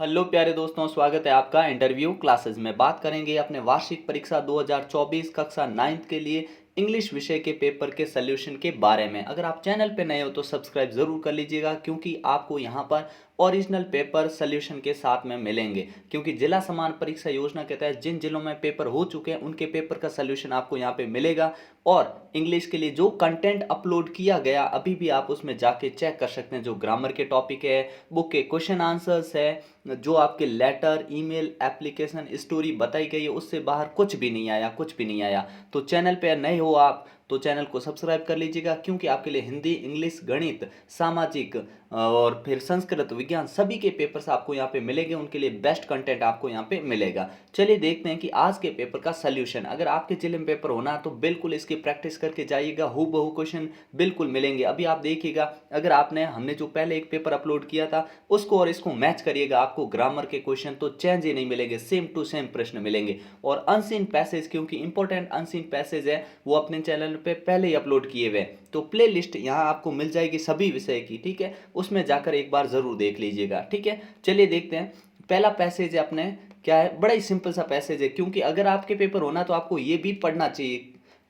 Hello प्यारे दोस्तों, स्वागत है आपका इंटरव्यू क्लासेस में। बात करेंगे अपने वार्षिक परीक्षा 2024 कक्षा 9th के लिए इंग्लिश विषय के पेपर के सॉल्यूशन के बारे में। अगर आप चैनल पे नए हो तो सब्सक्राइब ज़रूर कर लीजिएगा, क्योंकि आपको यहाँ पर ओरिजिनल पेपर सॉल्यूशन के साथ में मिलेंगे। क्योंकि जिला समान परीक्षा योजना के तहत जिन जिलों में पेपर हो चुके हैं उनके पेपर का सॉल्यूशन आपको यहाँ पे मिलेगा। और इंग्लिश के लिए जो कंटेंट अपलोड किया गया अभी भी आप उसमें जाके चेक कर सकते हैं। जो ग्रामर के टॉपिक है, बुक के क्वेश्चन आंसर्स है, जो आपके लेटर, ईमेल, एप्लीकेशन, स्टोरी बताई गई है, उससे बाहर कुछ भी नहीं आया, कुछ भी नहीं आया। तो चैनल पे नए हो आप तो चैनल को सब्सक्राइब कर लीजिएगा, क्योंकि आपके लिए हिंदी, इंग्लिश, गणित, सामाजिक और फिर संस्कृत, विज्ञान सभी के पेपर्स आपको यहाँ पे मिलेंगे। उनके लिए बेस्ट कंटेंट आपको यहाँ पे मिलेगा। चलिए देखते हैं कि आज के पेपर का सॉल्यूशन। अगर आपके जिले में पेपर होना है तो बिल्कुल इसकी प्रैक्टिस करके जाइएगा, हूबहू क्वेश्चन बिल्कुल मिलेंगे। अभी आप देखिएगा, अगर हमने जो पहले एक पेपर अपलोड किया था उसको और इसको मैच करिएगा, आपको ग्रामर के क्वेश्चन तो चेंज ही नहीं मिलेंगे, सेम टू सेम प्रश्न मिलेंगे। और अनसीन पैसेज, क्योंकि इंपॉर्टेंट अनसीन पैसेज है, वो अपने चैनल पे पहले ही अपलोड किए हुए। तो प्ले लिस्ट यहाँ आपको मिल जाएगी सभी विषय की, ठीक है। उसमें जाकर एक बार जरूर देख लीजिएगा, ठीक है। चलिए देखते हैं। पहला पैसेज है अपने, क्या है, बड़ा ही सिंपल सा पैसेज है। क्योंकि अगर आपके पेपर होना तो आपको ये भी पढ़ना चाहिए,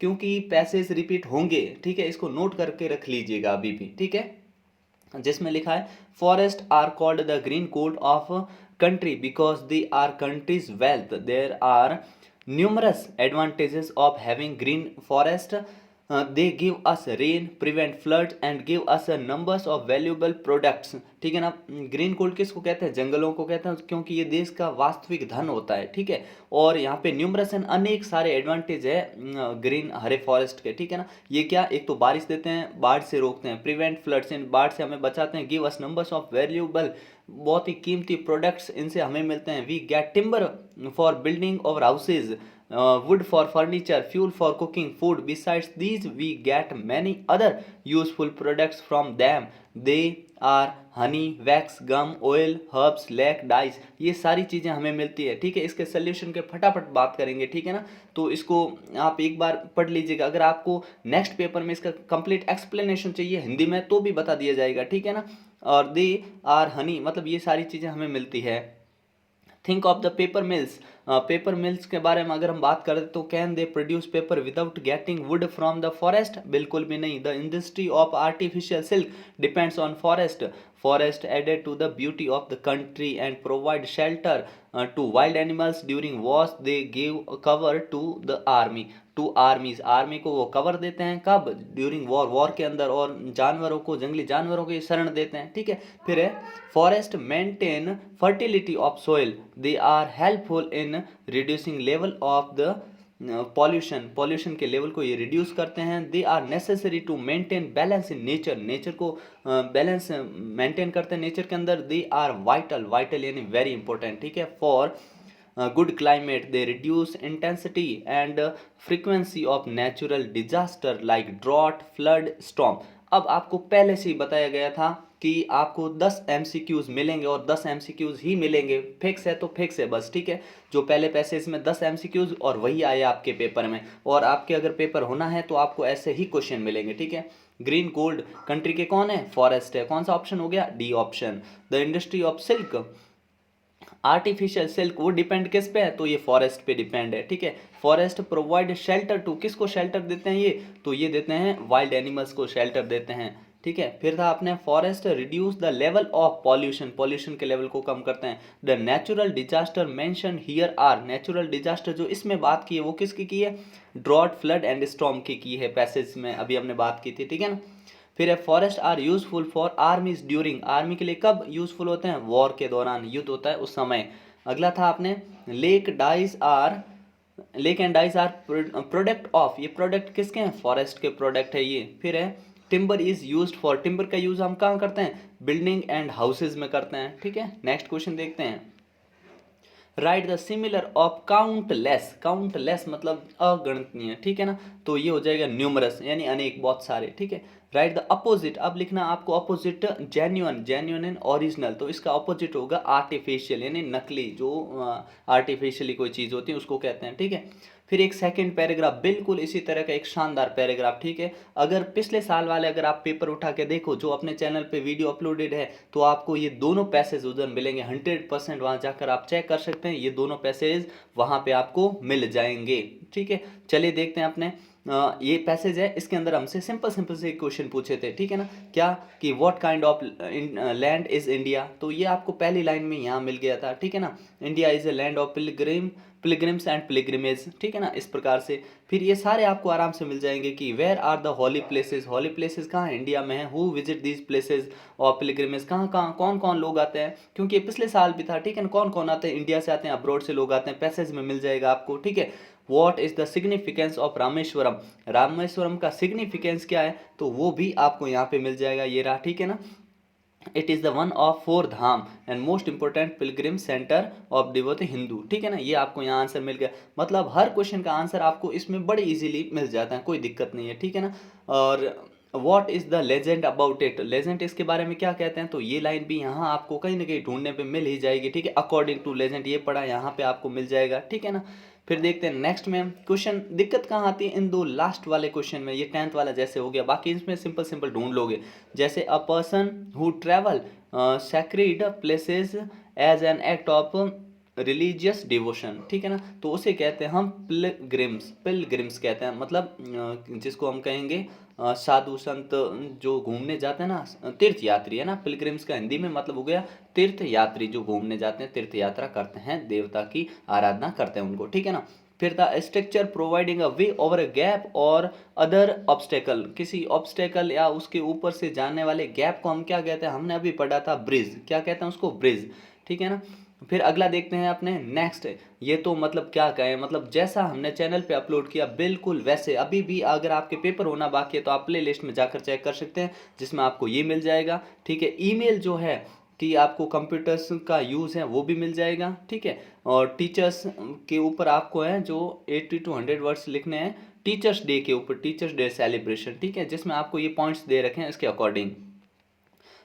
क्योंकि पैसेज रिपीट होंगे, ठीक है। इसको नोट करके रख लीजिएगा अभी भी, ठीक है। जिसमें लिखा है, forest are called the green coat of country because they are country's wealth. There are numerous advantages of having green forest. They give us rain, prevent floods and give us numbers of valuable products, ठीक है ना। Green cold किसको कहते हैं? जंगलों को कहते हैं, क्योंकि ये देश का वास्तविक धन होता है, ठीक है। और यहाँ पे न्यूमरस एंड अनेक सारे एडवांटेज है ग्रीन हरे फॉरेस्ट के, ठीक है ना। ये क्या, एक तो बारिश देते हैं, बाढ़ से रोकते हैं, प्रिवेंट फ्लड्स, इन बाढ़ से हमें बचाते हैं, give us numbers of valuable, बहुत ही कीमती प्रोडक्ट्स इनसे हमें मिलते हैं। We get timber for building of houses, wood for furniture, fuel for cooking food. Besides these, we get many other useful products from them. They are honey, wax, gum, oil, herbs, lac, dyes. ये सारी चीज़ें हमें मिलती है, ठीक है। इसके solution के फटाफट बात करेंगे, ठीक है ना। तो इसको आप एक बार पढ़ लीजिएगा। अगर आपको नेक्स्ट पेपर में इसका कंप्लीट एक्सप्लेनेशन चाहिए हिंदी में तो भी बता दिया जाएगा, ठीक है ना। और दे आर हनी, मतलब ये सारी चीज़ें हमें मिलती है। Think of the paper mills. Paper mills के बारे में अगर हम बात करें तो can they produce paper without getting wood from the forest? बिल्कुल भी नहीं। The industry of artificial silk depends on forest. Forest added to the beauty of the country and provide shelter to wild animals during wars. They give cover to the army, to armies, army को वो cover देते हैं, कब? During war, war के अंदर। और जानवरों को, जंगली जानवरों को ये शरण देते हैं, ठीक है। फिर है, forest maintain fertility of soil. They are helpful in reducing level of the pollution, pollution के लेवल को ये रिड्यूस करते हैं। They are necessary to maintain balance in nature, nature को बैलेंस मेंटेन करते हैं नेचर के अंदर। दे आर वाइटल, वाइटल यानी वेरी इंपॉर्टेंट, ठीक है। For good climate, they reduce intensity and frequency of natural disaster like drought, flood, storm. अब आपको पहले से ही बताया गया था कि आपको 10 MCQs मिलेंगे और 10 MCQs ही मिलेंगे। फिक्स है तो फिक्स है बस, ठीक है। जो पहले पैसेज में 10 MCQs और वही आए आपके पेपर में। और आपके अगर पेपर होना है तो आपको ऐसे ही क्वेश्चन मिलेंगे, ठीक है। ग्रीन कोल्ड कंट्री के कौन है? फॉरेस्ट है। कौन सा ऑप्शन हो गया? D option. The industry of silk, artificial silk, वो डिपेंड किस पे है? तो ये फॉरेस्ट पे डिपेंड है, ठीक है। फॉरेस्ट प्रोवाइड शेल्टर टू, किसको शेल्टर देते हैं ये? तो ये देते हैं वाइल्ड एनिमल्स को शेल्टर देते हैं, ठीक है। फिर था अपने, forest reduce the level of pollution, pollution के लेवल को कम करते हैं। The natural disaster mention here are, natural disaster जो इसमें बात की है वो किसकी की है? ड्रॉट, फ्लड एंड स्टॉर्म की है पैसेज में, अभी हमने बात की थी, ठीक है ना। फिर है, forest are useful for armies during, army के लिए कब यूजफुल होते हैं? वॉर के दौरान, युद्ध होता है उस समय। अगला था आपने, lac dyes are, lac and dyes are product of, ये प्रोडक्ट किसके हैं? फॉरेस्ट के प्रोडक्ट है ये। फिर है, timber is used for, timber का यूज हम कहाँ करते हैं? बिल्डिंग एंड हाउसेज में करते हैं, ठीक है। नेक्स्ट क्वेश्चन देखते हैं। Right the similar of countless, countless मतलब अगणनीय, ठीक है ना। तो ये हो जाएगा न्यूमरस यानी अनेक, बहुत सारे, ठीक है। राइट द अपोजिट, अब लिखना आपको opposite, genuine, genuine and original, तो इसका अपोजिट होगा आर्टिफिशियल यानी नकली, जो आर्टिफिशियली कोई चीज़ होती है उसको कहते हैं, ठीक है। फिर एक सेकंड पैराग्राफ बिल्कुल इसी तरह का एक शानदार पैराग्राफ, ठीक है। अगर पिछले साल वाले अगर आप पेपर उठा के देखो जो अपने चैनल पे वीडियो अपलोडेड है, तो आपको ये दोनों पैसेज उधर मिलेंगे 100%। वहां जाकर आप चेक कर सकते हैं, ये दोनों पैसेज वहां पे आपको मिल जाएंगे, ठीक है। चलिए देखते हैं अपने ये पैसेज है, इसके अंदर हमसे सिंपल सिंपल से क्वेश्चन पूछे थे, ठीक है ना। क्या कि what kind of land is India, तो ये आपको पहली लाइन में यहाँ मिल गया था, ठीक है ना। India is a land of pilgrims and pilgrimage, ठीक है ना, इस प्रकार से। फिर ये सारे आपको आराम से मिल जाएंगे कि where are the holy places कहाँ है, इंडिया में है। हु विजिट दीज प्लेसेस और पिलग्रिमेज, कहाँ कहाँ कौन कौन लोग आते हैं, क्योंकि ये पिछले साल भी था, ठीक है ना। कौन कौन आते हैं, इंडिया से आते हैं, अब्रॉड से लोग आते हैं, पैसेज में मिल जाएगा आपको, ठीक है। What is the significance of Rameswaram, Rameswaram का सिग्निफिकेंस क्या है, तो वो भी आपको यहाँ पे मिल जाएगा, ये रहा, ठीक है ना। It is the one of 4 Dham and most important Pilgrim centre of devotee Hindu, ठीक है ना। ये आपको यहाँ आंसर मिल गया, मतलब हर क्वेश्चन का आंसर आपको इसमें बड़ी इजीली मिल जाता है, कोई दिक्कत नहीं है, ठीक है ना। और what is the legend about it, legend इसके बारे में क्या कहते हैं, तो ये लाइन भी यहाँ आपको कहीं ना कहीं ढूंढने पे मिल ही जाएगी, ठीक है। अकॉर्डिंग टू लेजेंड ये पढ़ा यहाँ पे आपको मिल जाएगा, ठीक है ना। फिर देखते हैं नेक्स्ट में क्वेश्चन, दिक्कत कहाँ आती है इन दो लास्ट वाले क्वेश्चन में, ये 10th वाला जैसे हो गया, बाकी इसमें सिंपल सिंपल ढूंढ लोगे। जैसे a person who travel sacred places as an act of religious devotion, ठीक है ना, तो उसे कहते हैं हम पिलग्रिम्स, पिलग्रिम्स कहते हैं, मतलब जिसको हम कहेंगे साधु संत जो घूमने जाते हैं ना, तीर्थ यात्री है ना। पिलग्रिम्स का हिंदी में मतलब हो गया तीर्थ यात्री, जो घूमने जाते हैं, तीर्थ यात्रा करते हैं, देवता की आराधना करते हैं उनको, ठीक है ना। फिर the structure providing a way over a gap और अदर ऑब्स्टेकल, किसी ऑब्स्टेकल या उसके ऊपर से जाने वाले गैप को हम क्या कहते हैं, हमने अभी पढ़ा था ब्रिज, क्या कहते हैं उसको, ब्रिज, ठीक है ना। फिर अगला देखते हैं अपने नेक्स्ट, ये तो मतलब क्या कहें, मतलब जैसा हमने चैनल पे अपलोड किया बिल्कुल वैसे, अभी भी अगर आपके पेपर होना बाकी है तो आप प्ले लिस्ट में जाकर चेक कर सकते हैं, जिसमें आपको ये मिल जाएगा, ठीक है। ईमेल जो है कि आपको कंप्यूटर्स का यूज़ है वो भी मिल जाएगा, ठीक है। और टीचर्स के ऊपर आपको है जो 80 to 100 वर्ड्स लिखने हैं टीचर्स डे के ऊपर, टीचर्स डे सेलिब्रेशन, ठीक है, जिसमें आपको ये पॉइंट्स दे रखे हैं इसके अकॉर्डिंग।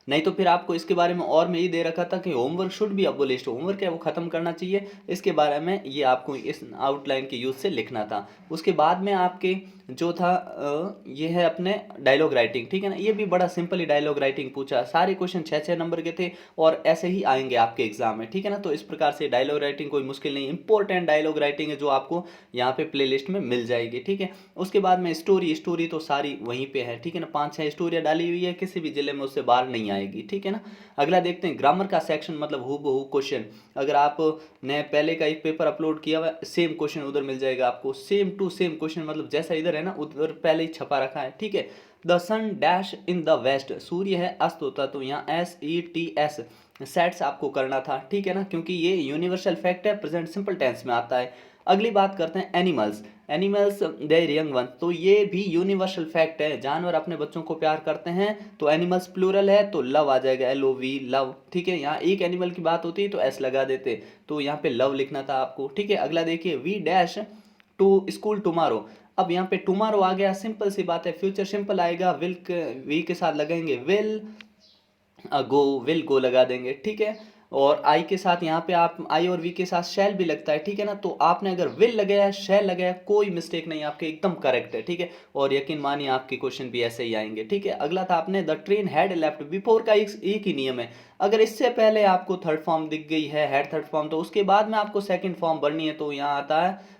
नहीं तो फिर आपको इसके बारे में और मैं ये दे रखा था कि होमवर्क शुड भी अबोलिश्ड, होमवर्क है वो खत्म करना चाहिए, इसके बारे में ये आपको इस आउटलाइन के यूज से लिखना था। उसके बाद में आपके जो था ये है अपने डायलॉग राइटिंग, ठीक है ना। ये भी बड़ा सिंपल ही डायलॉग राइटिंग पूछा, सारे क्वेश्चन 6-6 नंबर के थे और ऐसे ही आएंगे आपके एग्जाम में, ठीक है ना। तो इस प्रकार से डायलॉग राइटिंग कोई मुश्किल नहीं, इंपॉर्टेंट डायलॉग राइटिंग है जो आपको यहाँ पे प्ले लिस्ट में मिल जाएगी, ठीक है। उसके बाद में स्टोरी तो सारी वहीं पे है, ठीक है ना, 5-6 स्टोरियाँ डाली हुई है, किसी भी जिले में उससे बाहर नहीं आएगी, ठीक है ना। अगला देखते हैं ग्रामर का सेक्शन, मतलब हु बहू क्वेश्चन, अगर आपने पहले का एक पेपर अपलोड किया हुआ सेम क्वेश्चन उधर मिल जाएगा आपको, सेम टू सेम क्वेश्चन, मतलब जैसा इधर है ना उधर पहले ही छपा रखा है, ठीक है। The sun dash in the west, सूर्य है अस्त होता, तो यहाँ SETS सेट्स आपको करना था, ठीक है ना, क्योंकि ये यूनिवर्सल फैक्ट है, प्रेजेंट सिंपल टेंस में आता है। अगली बात करते हैं animals, animals there young one, तो ये भी यूनिवर्सल फैक्ट है, जानवर अपने बच्चों को प्यार करते हैं, तो एनिमल्स प्लूरल है तो लव आ जाएगा, LOV लव, ठीक है। यहाँ एक एनिमल की बात होती है तो S लगा देते, तो यहाँ पे लव लिखना था आपको, ठीक है। अगला देखिए we dash to school tomorrow, अब यहाँ पे टुमारो आ गया, सिंपल सी बात है, फ्यूचर सिंपल आएगा, वी के साथ लगाएंगे विल गो लगा देंगे, ठीक है। और आई के साथ यहाँ पे आप आई और वी के साथ शैल भी लगता है, ठीक है ना, तो आपने अगर विल लगाया शैल लगाया कोई मिस्टेक नहीं, आपके एकदम करेक्ट है, ठीक है। और यकीन मानिए आपके क्वेश्चन भी ऐसे ही आएंगे, ठीक है। अगला था आपने the train had left before का एक ही नियम है, अगर इससे पहले आपको थर्ड फॉर्म दिख गई है हैड थर्ड फॉर्म, तो उसके बाद में आपको सेकंड फॉर्म भरनी है, तो यहाँ आता है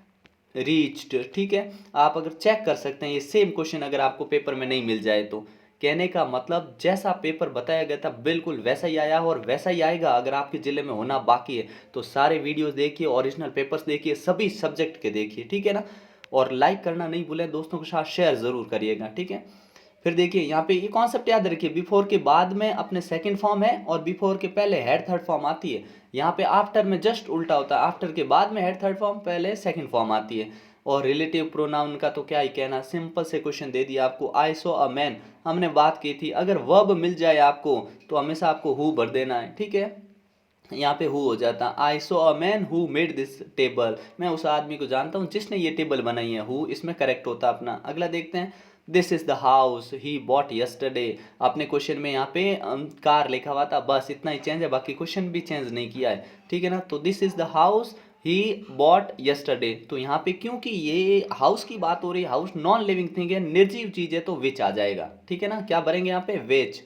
रीच्ड, ठीक है। आप अगर चेक कर सकते हैं ये सेम क्वेश्चन अगर आपको पेपर में नहीं मिल जाए तो, कहने का मतलब जैसा पेपर बताया गया था बिल्कुल वैसा ही आया और वैसा ही आएगा। अगर आपके जिले में होना बाकी है तो सारे वीडियोस देखिए, ओरिजिनल पेपर्स देखिए, सभी सब्जेक्ट के देखिए, ठीक है ना। और लाइक करना नहीं भूलें, दोस्तों के साथ शेयर जरूर करिएगा, ठीक है। फिर देखिए यहाँ पे ये कॉन्सेप्ट याद रखिए, बिफोर के बाद में अपने सेकंड फॉर्म है और बिफोर के पहले हेड थर्ड फॉर्म आती है। यहाँ पे आफ्टर में जस्ट उल्टा होता है, आफ्टर के बाद में हेड थर्ड फॉर्म, पहले सेकंड फॉर्म आती है। और रिलेटिव प्रोनाउन का तो क्या ही कहना, सिंपल से क्वेश्चन दे दिया आपको, आई सो अ मैन, हमने बात की थी, अगर वर्ब मिल जाए आपको तो हमेशा आपको हु भर देना है, ठीक है। यहाँ पे हु हो जाता, I saw a man who made this table, मैं उस आदमी को जानता हूँ जिसने ये टेबल बनाई है, हु इसमें करेक्ट होता अपना। अगला देखते हैं this is the house he bought yesterday, अपने क्वेश्चन में यहाँ पे कार लिखा हुआ था, बस इतना ही चेंज है, बाकी क्वेश्चन भी चेंज नहीं किया है, ठीक है ना। तो this is the house he bought yesterday. तो यहाँ पे क्योंकि ये हाउस की बात हो रही है, हाउस नॉन लिविंग थिंग है, निर्जीव चीज है, तो विच आ जाएगा। ठीक है ना, क्या भरेंगे यहाँ पे, विच।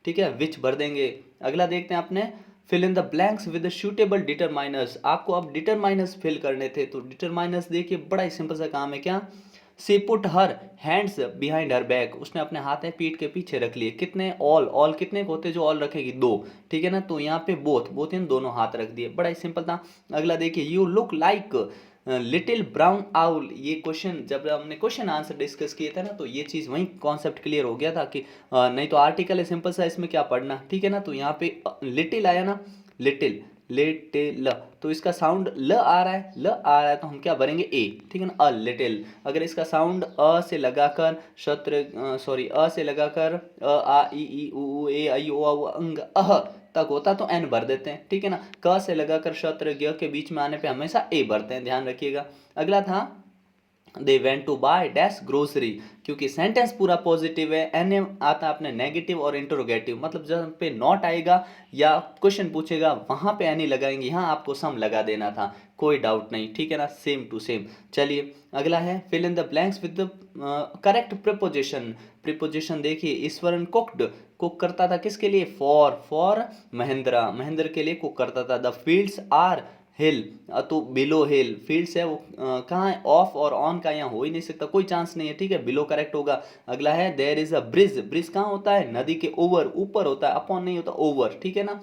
ठीक है, विच भर देंगे। अगला देखते हैं अपने, fill in the blanks with suitable determiners. आपको अब डिटरमाइनर्स फिल करने थे, तो डिटरमाइनर्स देखिए बड़ा ही सिंपल सा काम है। क्या, she put her hands behind her back, उसने अपने हाथ है पीठ के पीछे रख लिए। कितने, ऑल, ऑल कितने को होते जो ऑल रखेगी, दो। ठीक है ना, तो यहाँ पे बोथ, बोथ इन दोनों हाथ रख दिए, बड़ा ही सिंपल था। अगला देखिए, you look like little brown owl. ये क्वेश्चन जब हमने क्वेश्चन आंसर डिस्कस किए थे ना, तो ये चीज़ वहीं कॉन्सेप्ट क्लियर हो गया था कि नहीं तो आर्टिकल है सिंपल सा, इसमें क्या पढ़ना। ठीक है ना, तो यहाँ पे लिटिल आया ना, लिटिल, लिटिल, तो इसका साउंड ल आ रहा है, ल आ रहा है, तो हम क्या भरेंगे, ए। ठीक है ना, अ लिटिल। अगर इसका साउंड अ से लगाकर सॉरी अ से लगाकर आ ई उ ए आई ओ औ अंग अह तक होता तो एन भर देते हैं। ठीक है ना, क से लगाकर शत्र ग के बीच में आने पे हमेशा ए भरते हैं, ध्यान रखिएगा। अगला था, they went to buy dash grocery, क्योंकि सेंटेंस पूरा पॉजिटिव है, एन आता है अपने नेगेटिव और इंटरोगेटिव, मतलब जब पे नॉट आएगा या क्वेश्चन पूछेगा वहां पे एनी लगाएंगे, यहाँ आपको सम लगा देना था, कोई डाउट नहीं। ठीक है ना, सेम टू सेम। चलिए अगला है, fill in the blanks with the correct preposition. Preposition देखिए, ईश्वरन कुकड, कुक करता था किसके लिए, फॉर महेंद्रा, महेंद्र के लिए कुक करता था। द फील्ड्स आर हिल, तो बिलो हिल, फील्ड्स है वो कहाँ है, ऑफ और ऑन का यहाँ हो ही नहीं सकता, कोई चांस नहीं है। ठीक है, बिलो करेक्ट होगा। अगला है, there is a bridge, bridge कहाँ होता है, नदी के ओवर, ऊपर होता है, अपॉन नहीं होता, ओवर। ठीक है ना,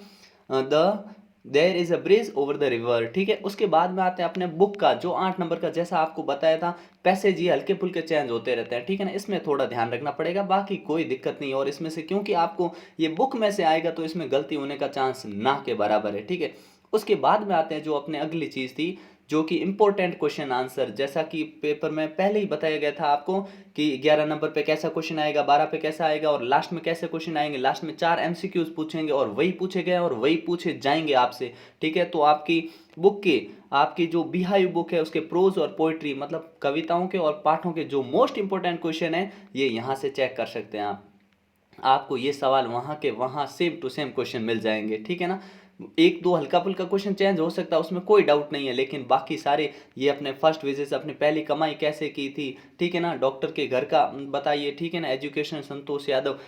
the there is a bridge over the river. ठीक है, उसके बाद में आते हैं अपने बुक का, जो 8 नंबर का, जैसा आपको बताया था, पैसेज ये हल्के फुल्के चेंज होते रहते हैं। ठीक है ना, इसमें थोड़ा ध्यान रखना पड़ेगा, बाकी कोई दिक्कत नहीं है। और इसमें से क्योंकि आपको ये बुक में से आएगा, तो इसमें गलती होने का चांस ना के बराबर है। ठीक है, उसके बाद में आते हैं जो अपने अगली चीज थी, जो कि इंपॉर्टेंट क्वेश्चन आंसर, जैसा कि पेपर में पहले ही बताया गया था आपको कि 11 नंबर पे कैसा क्वेश्चन आएगा, 12 पे कैसा आएगा, और लास्ट में कैसे क्वेश्चन आएंगे। लास्ट में 4 एमसीक्यूज पूछेंगे, और वही पूछे गए और वही पूछे जाएंगे आपसे। ठीक है, तो आपकी बुक के, आपकी जो बिहाइव बुक है, उसके प्रोज और पोइट्री, मतलब कविताओं के और पाठों के जो मोस्ट इंपॉर्टेंट क्वेश्चन है, ये यहाँ से चेक कर सकते हैं आप। आपको ये सवाल वहां के वहां सेम टू सेम क्वेश्चन मिल जाएंगे। ठीक है ना, एक दो हल्का फुल्का क्वेश्चन चेंज हो सकता है, उसमें कोई डाउट नहीं है, लेकिन बाकी सारे ये अपने फर्स्ट विजय से अपनी पहली कमाई कैसे की थी, ठीक है ना, डॉक्टर के घर का बताइए, ठीक है ना, एजुकेशन संतोष यादव,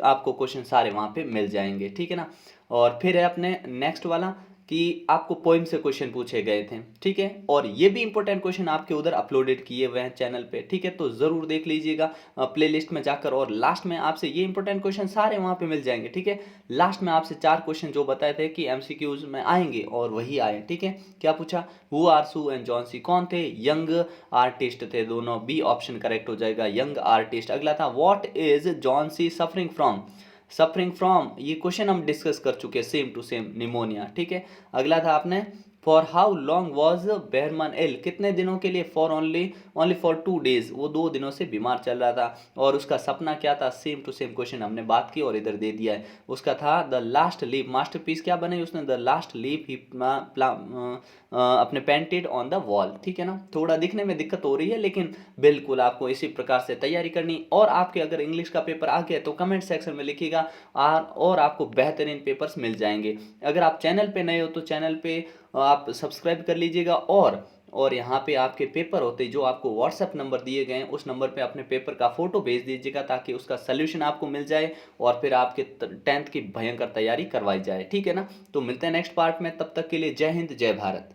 आपको क्वेश्चन सारे वहां पे मिल जाएंगे। ठीक है ना, और फिर है अपने नेक्स्ट वाला कि आपको पोइम से क्वेश्चन पूछे गए थे। ठीक है, और ये भी इंपॉर्टेंट क्वेश्चन आपके उधर अपलोडेड किए हुए हैं चैनल पे। ठीक है, तो जरूर देख लीजिएगा प्लेलिस्ट में जाकर, और लास्ट में आपसे ये इंपॉर्टेंट क्वेश्चन सारे वहां पे मिल जाएंगे। ठीक है, लास्ट में आपसे 4 क्वेश्चन जो बताए थे कि एमसीक्यूज में आएंगे, और वही आए। ठीक है, क्या पूछा, who are Sue and Johnsy कौन थे, यंग आर्टिस्ट थे दोनों, बी ऑप्शन करेक्ट हो जाएगा, यंग आर्टिस्ट। अगला था, what is Johnsy suffering from, suffering from, ये क्वेश्चन हम डिस्कस कर चुके हैं, सेम टू सेम, निमोनिया। ठीक है, अगला था आपने, फॉर हाउ लॉन्ग वॉज बेरमन इल, कितने दिनों के लिए, फॉर ओनली फॉर 2 डेज, वो 2 दिनों से बीमार चल रहा था। और उसका सपना क्या था, सेम टू सेम क्वेश्चन हमने बात की और इधर दे दिया है। उसका था द लास्ट लीफ, मास्टरपीस क्या बने उसने, द लास्ट लीफ ही अपने पेंटेड ऑन द वॉल। ठीक है ना, थोड़ा दिखने में दिक्कत हो रही है, लेकिन बिल्कुल आपको इसी प्रकार से तैयारी करनी। और आपके अगर इंग्लिश का पेपर आ गया तो कमेंट सेक्शन में लिखिएगा, और आपको बेहतरीन पेपर्स मिल जाएंगे। अगर आप चैनल पे नए हो तो चैनल पे आप सब्सक्राइब कर लीजिएगा, और यहाँ पे आपके पेपर होते जो आपको व्हाट्सएप नंबर दिए गए हैं, उस नंबर पे अपने पेपर का फोटो भेज दीजिएगा, ताकि उसका सल्यूशन आपको मिल जाए, और फिर आपके 10th की भयंकर तैयारी करवाई जाए। ठीक है ना, तो मिलते हैं नेक्स्ट पार्ट में, तब तक के लिए जय हिंद, जय भारत।